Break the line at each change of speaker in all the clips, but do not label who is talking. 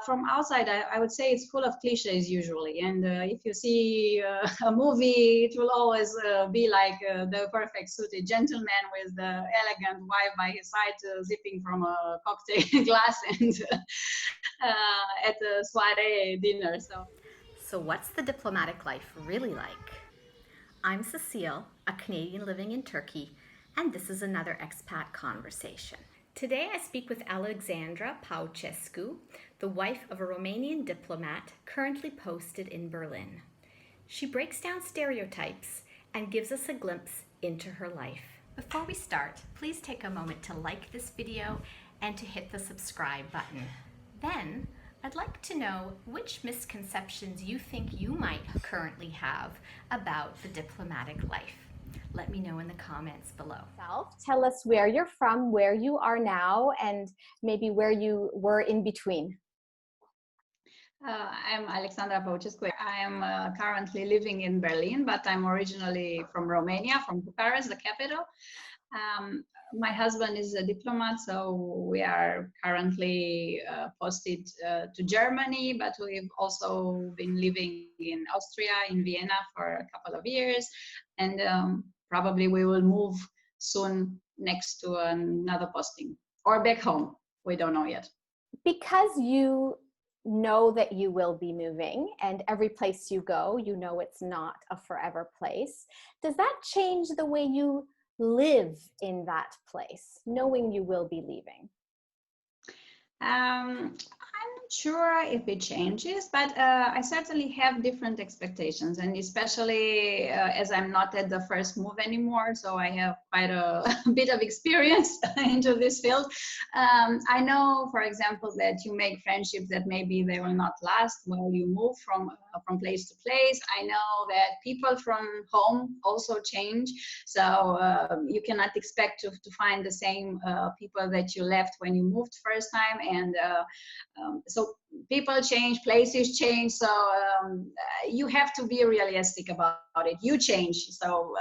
from outside, I would say it's full of cliches usually. And if you see a movie, it will always be like the perfect suited gentleman with the elegant wife by his side, sipping from a cocktail glass and at a soiree dinner.
So, what's the diplomatic life really like? I'm Cecile, a Canadian living in Turkey, and this is another expat conversation. Today I speak with Alexandra Paucescu, the wife of a Romanian diplomat currently posted in Berlin. She breaks down stereotypes and gives us a glimpse into her life. Before we start, please take a moment to like this video and to hit the subscribe button. Then, I'd like to know which misconceptions you think you might currently have about the diplomatic life. Let me know in the comments below.
Tell us where you're from, where you are now, and maybe where you were in between.
I'm Alexandra Paucescu. I am currently living in Berlin, but I'm originally from Romania, from Bucharest, the capital. My husband is a diplomat, so we are currently posted to Germany, but we've also been living in Austria, in Vienna for a couple of years, and probably we will move soon next to another posting or back home. We don't know yet.
Because you know that you will be moving, and every place you go, you know it's not a forever place, does that change the way you live in that place, knowing you will be leaving?
I'm not sure if it changes, but I certainly have different expectations, and especially as I'm not at the first move anymore, so I have quite a bit of experience into this field. I know, for example, that you make friendships that maybe they will not last while you move from place to place. I know that people from home also change, so you cannot expect to find the same people that you left when you moved first time, and so people change, places change, so you have to be realistic about it. You change, so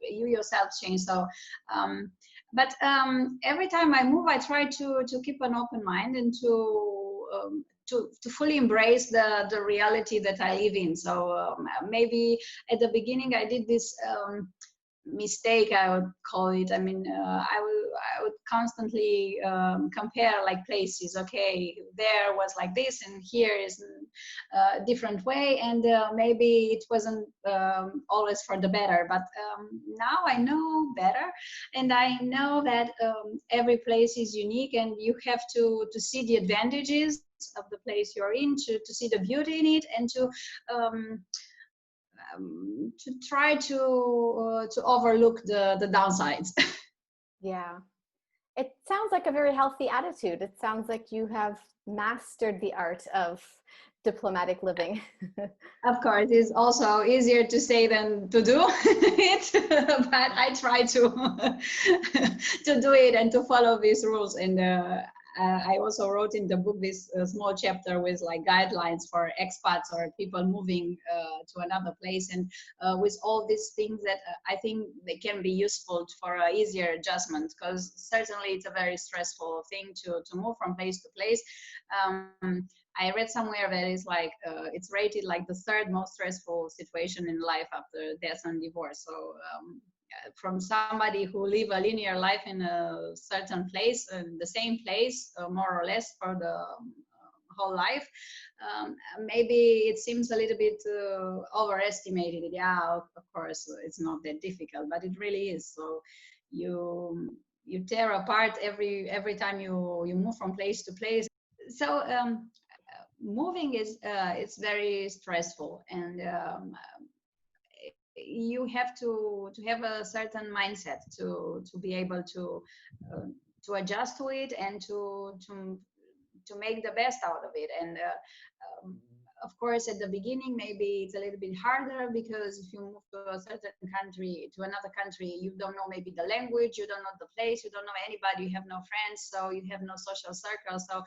you yourself change. So but every time I move, I try to keep an open mind and to fully embrace the reality that I live in. So maybe at the beginning I did this mistake, I would call it. I mean, I would constantly compare like places. Okay, there was like this, and here is a different way, and maybe it wasn't always for the better. But now I know better, and I know that every place is unique, and you have to see the advantages of the place you're in, to see the beauty in it, and to try to overlook the downsides.
Yeah, it sounds like a very healthy attitude. It sounds like you have mastered the art of diplomatic living.
Of course, it's also easier to say than to do it, but I try to to do it and to follow these rules. And I also wrote in the book this small chapter with like guidelines for expats or people moving to another place, and with all these things that I think they can be useful for an easier adjustment, because certainly it's a very stressful thing to move from place to place. I read somewhere that it's like it's rated like the third most stressful situation in life after death and divorce. So from somebody who live a linear life in a certain place, the same place, more or less for the whole life, maybe it seems a little bit overestimated. Yeah, of course, it's not that difficult, but it really is. So you tear apart every time you move from place to place. So moving is it's very stressful, and you have to have a certain mindset to be able to adjust to it and to make the best out of it. And of course, at the beginning, maybe it's a little bit harder, because if you move to a certain country, to another country, you don't know maybe the language, you don't know the place, you don't know anybody, you have no friends, so you have no social circle. So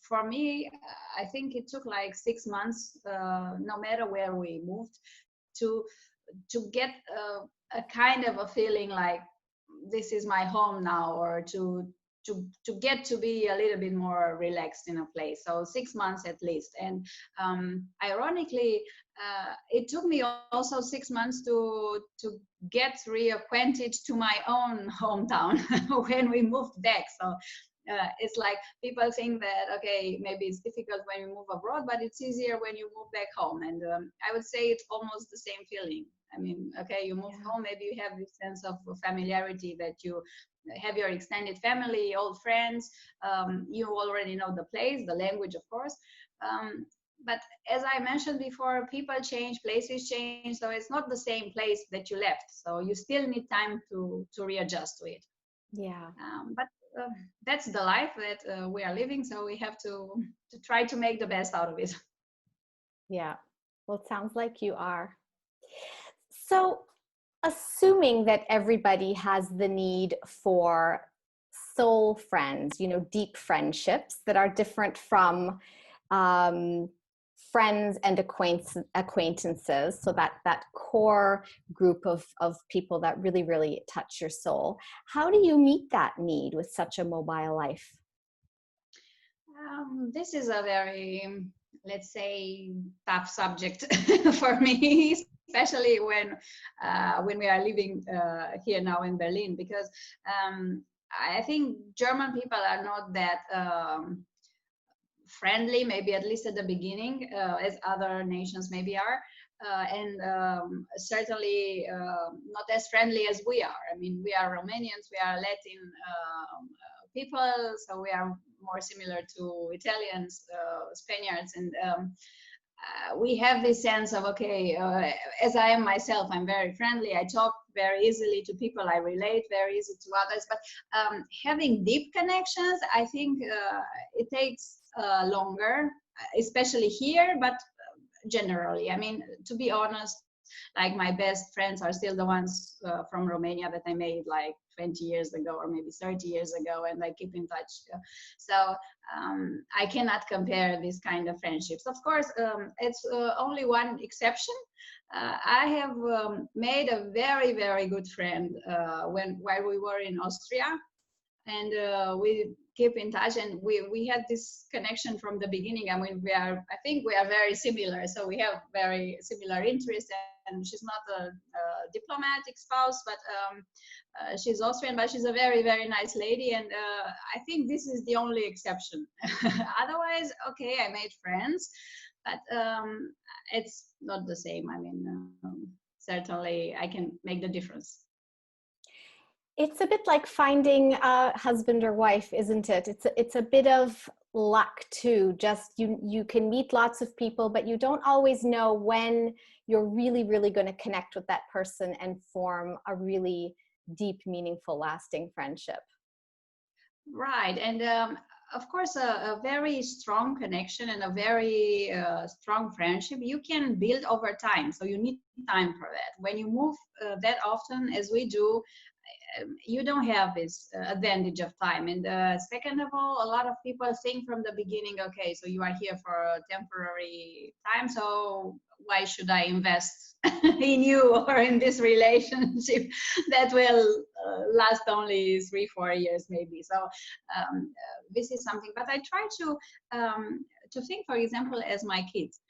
for me, I think it took like 6 months, no matter where we moved, to get a kind of a feeling like this is my home now, or to to get to be a little bit more relaxed in a place. So 6 months at least. And ironically, it took me also 6 months to get reacquainted to my own hometown when we moved back. So it's like people think that, okay, maybe it's difficult when you move abroad, but it's easier when you move back home. And I would say it's almost the same feeling. I mean, okay, you move home, maybe you have this sense of familiarity that you have your extended family, old friends. You already know the place, the language, of course. But as I mentioned before, people change, places change, so it's not the same place that you left. So you still need time to readjust to it.
Yeah.
But that's the life that we are living, so we have to try to make the best out of it.
Yeah. Well, it sounds like you are. So, assuming that everybody has the need for soul friends, you know, deep friendships that are different from friends and acquaintances, so that core group of people that really touch your soul, how do you meet that need with such a mobile life?
This is a very, let's say, tough subject for me, especially when we are living here now in Berlin, because I think German people are not that friendly, maybe at least at the beginning, as other nations maybe are. And certainly not as friendly as we are. I mean, we are Romanians, we are Latin people, so we are more similar to Italians, Spaniards, and we have this sense of, okay, as I am myself, I'm very friendly, I talk very easily to people, I relate very easily to others, but having deep connections, I think it takes longer, especially here, but generally. I mean, to be honest, like my best friends are still the ones from Romania that I made like 20 years ago or maybe 30 years ago, and I keep in touch. So I cannot compare these kind of friendships. Of course, it's only one exception. I have made a very good friend while we were in Austria, and we keep in touch, and we had this connection from the beginning. I mean, I think we are very similar, so we have very similar interests. And she's not a diplomatic spouse, but she's Austrian, but she's a very nice lady, and I think this is the only exception. Otherwise, okay, I made friends, but it's not the same. I mean, certainly I can make the difference.
It's a bit like finding a husband or wife, isn't it? It's a bit of luck too. Just you can meet lots of people, but you don't always know when you're really going to connect with that person and form a really deep, meaningful, lasting friendship.
Right, and of course, a very strong connection and a very strong friendship you can build over time. So you need time for that. When you move that often as we do, you don't have this advantage of time. And second of all, a lot of people think from the beginning, okay, so you are here for a temporary time, so why should I invest in you or in this relationship that will last only 3-4 years maybe. So this is something, but I try to think, for example, as my kids.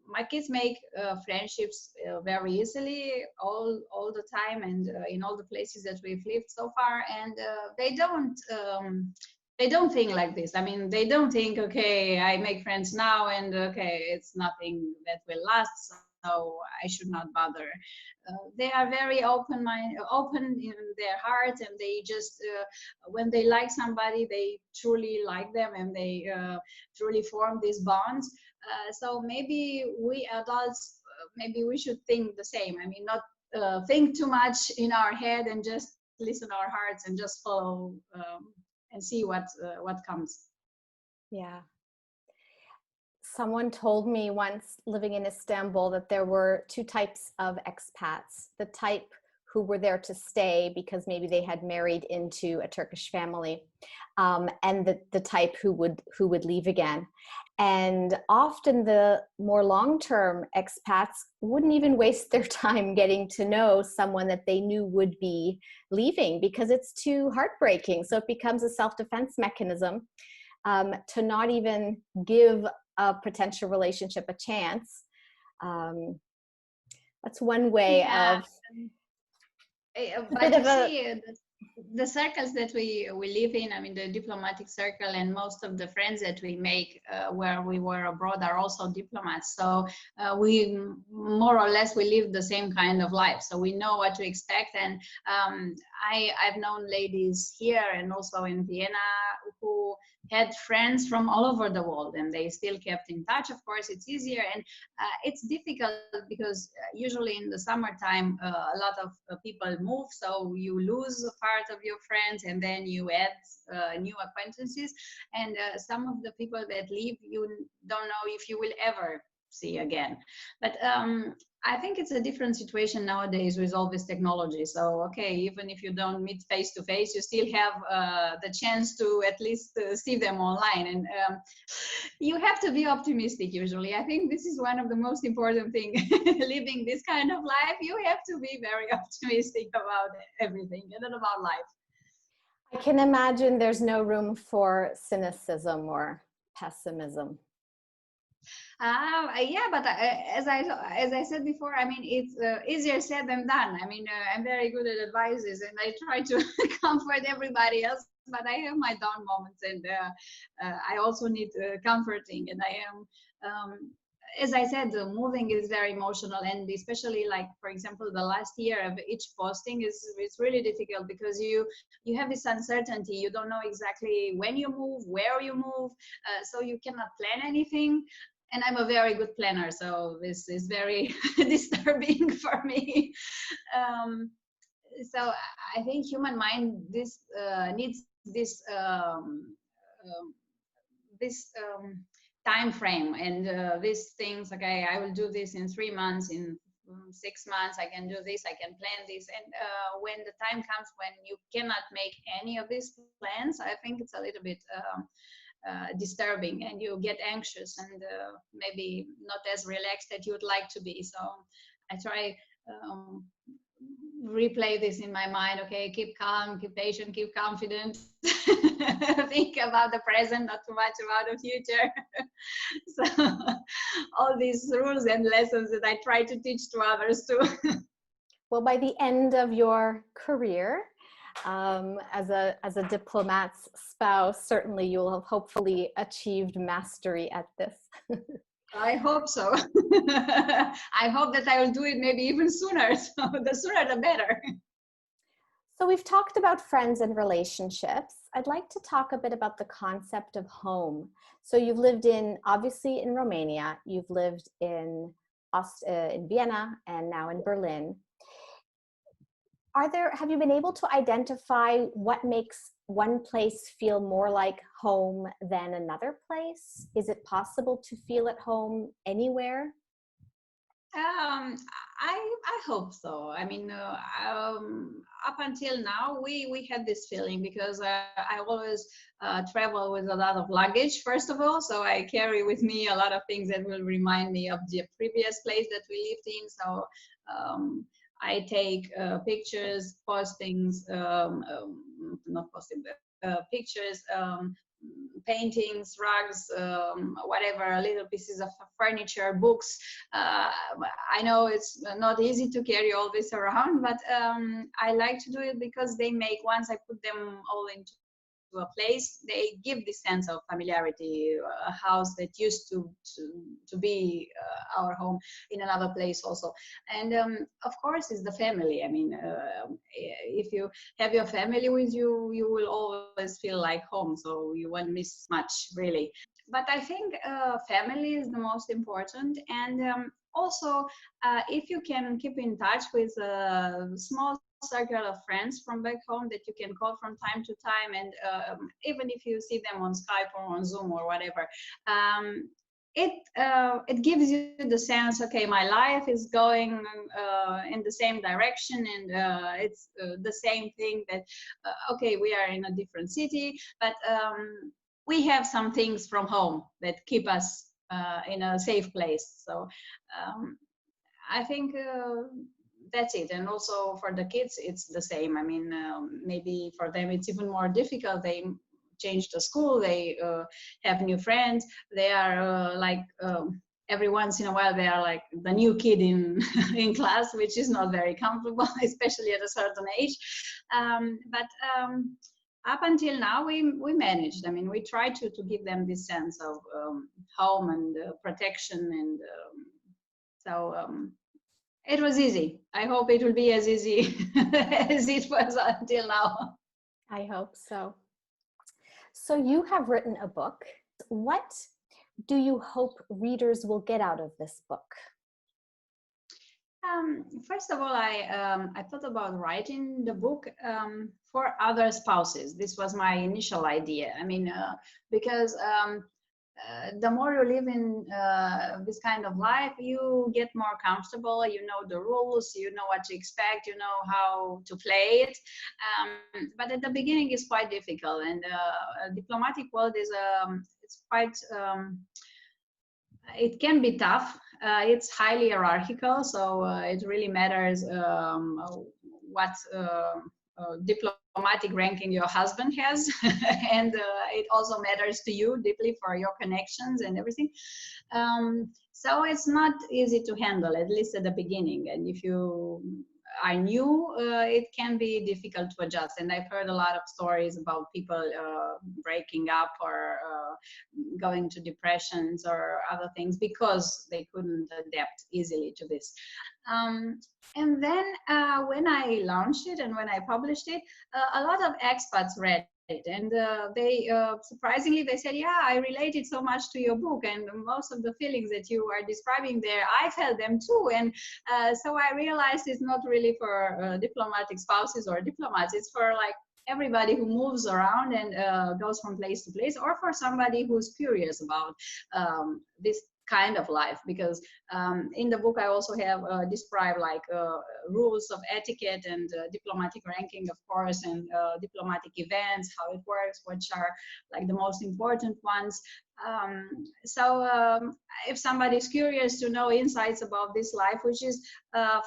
My kids make friendships very easily all the time, and in all the places that we've lived so far, and they don't think like this. I mean, they don't think, okay, I make friends now and okay, it's nothing that will last, so I should not bother. They are very open in their heart, and they just when they like somebody, they truly like them, and they truly form these bonds. So maybe we adults, maybe we should think the same. I mean, not think too much in our head, and just listen to our hearts and just follow and see what comes.
Yeah. Someone told me once, living in Istanbul, that there were two types of expats: the type who were there to stay because maybe they had married into a Turkish family, and the type who would leave again. And often the more long-term expats wouldn't even waste their time getting to know someone that they knew would be leaving because it's too heartbreaking. So it becomes a self-defense mechanism, to not even give a potential relationship a chance. That's one way
Yeah.
of
But you see, the circles that we live in, I mean, the diplomatic circle, and most of the friends that we make where we were abroad are also diplomats. So we more or less, we live the same kind of life. So we know what to expect. And I've known ladies here and also in Vienna who had friends from all over the world, and they still kept in touch. Of course, it's easier, and it's difficult because usually in the summertime a lot of people move, so you lose a part of your friends, and then you add new acquaintances. And some of the people that leave, you don't know if you will ever see again. But I think it's a different situation nowadays with all this technology. So, okay, even if you don't meet face to face, you still have the chance to at least see them online. And you have to be optimistic usually. I think this is one of the most important things. Living this kind of life, you have to be very optimistic about everything and about life.
I can imagine there's no room for cynicism or pessimism.
Yeah, but as I said before, I mean, it's easier said than done. I mean, I'm very good at advices, and I try to comfort everybody else. But I have my down moments, and I also need comforting. And I am, as I said, moving is very emotional, and especially, like, for example, the last year of each posting is really difficult because you have this uncertainty. You don't know exactly when you move, where you move, so you cannot plan anything. And I'm a very good planner, so this is very disturbing for me. So I think human mind needs this time frame, and these things. Okay, I will do this in 3 months, in 6 months I can do this, I can plan this. And when the time comes when you cannot make any of these plans, I think it's a little bit disturbing, and you get anxious and maybe not as relaxed that you would like to be. So I try replay this in my mind. Okay, keep calm, keep patient, keep confident. Think about the present, not too much about the future. So all these rules and lessons that I try to teach to others too.
Well, by the end of your career, as a diplomat's spouse, certainly you'll have hopefully achieved mastery at this.
I hope so. I hope that I will do it maybe even sooner. So the sooner the better.
So we've talked about friends and relationships. I'd like to talk a bit about the concept of home. So you've lived obviously in Romania, you've lived in Vienna, and now in Berlin. Have you been able to identify what makes one place feel more like home than another place? Is it possible to feel at home anywhere?
I hope so. I mean, up until now, we had this feeling because I always travel with a lot of luggage, first of all. So I carry with me a lot of things that will remind me of the previous place that we lived in. So I take pictures, postings, not posting, pictures, paintings, rugs, whatever, little pieces of furniture, books. I know it's not easy to carry all this around, but I like to do it because they make, once I put them all into a place, they give this sense of familiarity, a house that used to be our home in another place also. And of course, it's the family. I mean, if you have your family with you, you will always feel like home, so you won't miss much, really. But I think family is the most important. And also, if you can keep in touch with a small circle of friends from back home that you can call from time to time, and even if you see them on Skype or on Zoom or whatever, it gives you the sense, okay, my life is going in the same direction, and it's the same thing that okay, we are in a different city, but we have some things from home that keep us in a safe place. So I think that's it. And also for the kids, it's the same. I mean, maybe for them it's even more difficult. They change the school, they have new friends, they are every once in a while they are like the new kid in in class, which is not very comfortable, especially at a certain age. But up until now we managed. I mean, we try to give them this sense of home and protection, and it was easy. I hope it will be as easy as it was until now.
I hope so. So you have written a book. What do you hope readers will get out of this book?
First of all, I thought about writing the book for other spouses. This was my initial idea. I mean, because the more you live in this kind of life, you get more comfortable. You know the rules, you know what to expect, you know how to play it. But at the beginning, it's quite difficult, and diplomatic world is it's quite. It can be tough. It's highly hierarchical, so it really matters what diplomatic ranking your husband has, and it also matters to you deeply for your connections and everything. So it's not easy to handle, at least at the beginning. And if you are new, it can be difficult to adjust. And I've heard a lot of stories about people breaking up or going to depressions or other things because they couldn't adapt easily to this. And then when I launched it and when I published it, a lot of expats read it, and they surprisingly they said, yeah, I related so much to your book, and most of the feelings that you are describing there, I felt them too. And so I realized it's not really for diplomatic spouses or diplomats, it's for like everybody who moves around and goes from place to place, or for somebody who's curious about this kind of life. Because in the book I also have described like rules of etiquette and diplomatic ranking, of course, and diplomatic events, how it works, which are like the most important ones. So if somebody is curious to know insights about this life, which is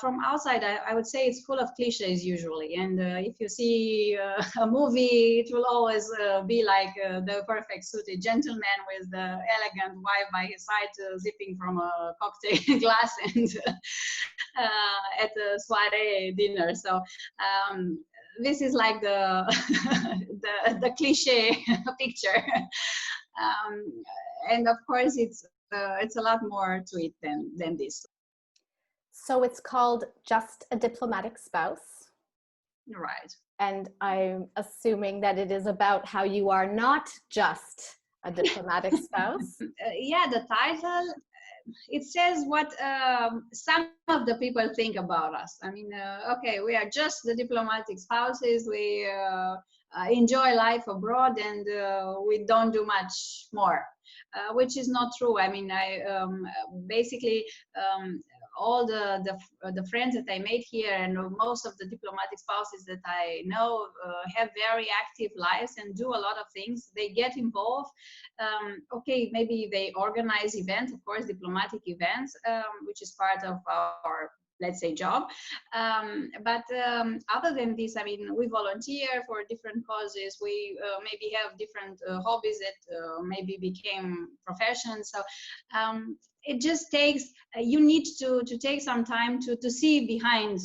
from outside, I would say it's full of cliches usually. And if you see a movie, it will always be like the perfect suited gentleman with the elegant wife by his side, sipping from a cocktail glass and at a soiree dinner. So this is like the the cliche picture. And of course, it's a lot more to it than this.
So it's called Just a Diplomatic Spouse.
Right.
And I'm assuming that it is about how you are not just a diplomatic spouse.
Yeah, the title, it says what some of the people think about us. I mean, okay, we are just the diplomatic spouses. We enjoy life abroad, and we don't do much more, which is not true. I mean, I basically all the friends that I made here, and most of the diplomatic spouses that I know have very active lives and do a lot of things. They get involved. Okay, maybe they organize events, of course, diplomatic events, which is part of our, let's say, job. But other than this, I mean, we volunteer for different causes. We maybe have different hobbies that maybe became professions. So it just takes, you need to take some time to see behind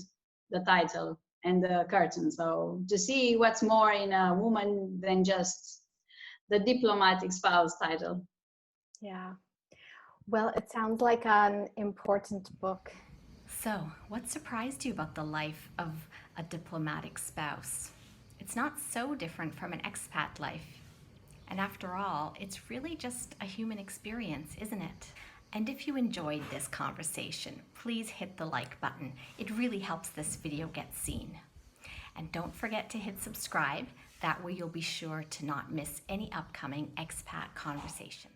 the title and the curtain. So to see what's more in a woman than just the diplomatic spouse title.
Yeah. Well, it sounds like an important book.
So, what surprised you about the life of a diplomatic spouse? It's not so different from an expat life. And after all, it's really just a human experience, isn't it? And if you enjoyed this conversation, please hit the like button. It really helps this video get seen. And don't forget to hit subscribe. That way you'll be sure to not miss any upcoming expat conversations.